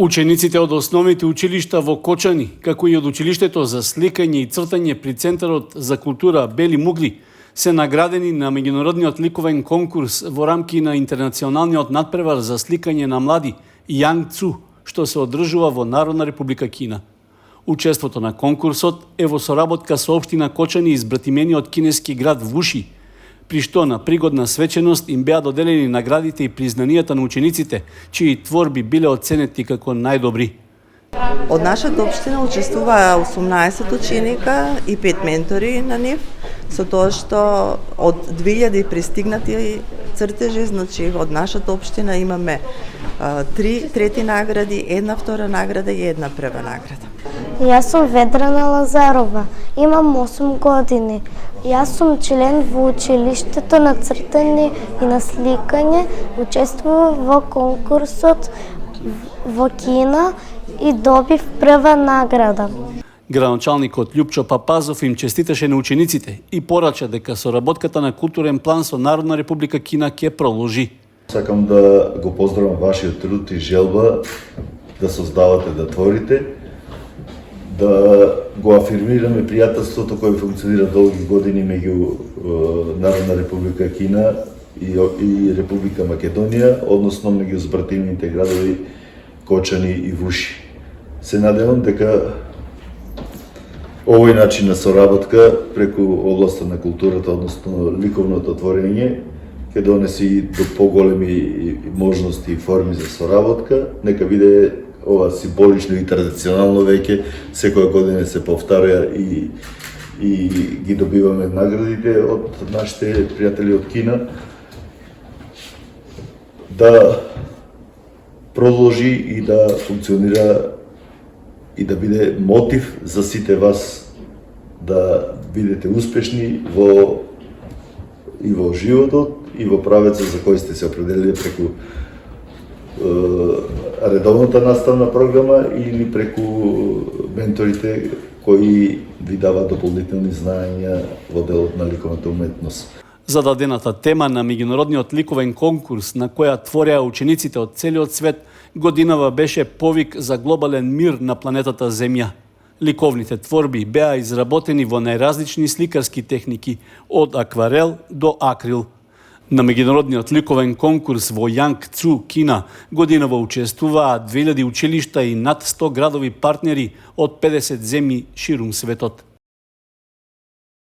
Учениците од основните училишта во Кочани, како и од училиштето за сликање и цртање при Центарот за култура Бели Мугли, се наградени на меѓународниот ликовен конкурс во рамки на интернационалниот надпревар за сликање на млади Јанг Цу, што се одржува во Народна република Кина. Учеството на конкурсот е во соработка со општина Кочани и избратимениот кинески град Вуши, при што на пригодна свеченост им беа доделени наградите и признанијата на учениците, чии творби биле оценети како најдобри. Од нашата општина учествуваа 18 ученика и 5 ментори на нив, со тоа што од 2000 пристигнати цртежи, значи од нашата општина имаме 3 трети награди, 1 втора награда и 1 прва награда. Јас сум Ведрана Лазарова, имам 8 години. Јас сум член во училиштето на цртање и на сликање, учествував во конкурсот во Кина и добив прва награда. Градоначалникот Љупчо Папазов им честиташе на учениците и порача дека соработката на културен план со Народна република Кина ќе продолжи. Сакам да го поздравам вашиот труд и желба да создавате, да творите, да го афирмираме пријателството кое функционира долги години меѓу Народна република Кина и Република Македонија, односно меѓу збратимите градови Кочани и Вуши. Се надевам дека овој начин на соработка преку областа на културата, односно ликовното творење, ќе донеси до поголеми можности и форми за соработка. Нека биде ова символично и традиционално веќе, секоја година се повтарја и ги добиваме наградите од нашите пријатели од Кина. Да продолжи и да функционира и да биде мотив за сите вас да бидете успешни во животот и во правецот за кој сте се определили преку редовната наставна програма или преку менторите кои ви даваат дополнителни знаења во делот на ликовната уметност. Зададената тема на меѓународниот ликовен конкурс на која твореа учениците од целиот свет годинава беше повик за глобален мир на планетата Земја. Ликовните творби беа изработени во најразлични сликарски техники, од акварел до акрил. На меѓународниот ликовен конкурс во Јанг Цу, Кина, годинава учествуваа 2000 училишта и над 100 градови партнери од 50 земји ширум светот.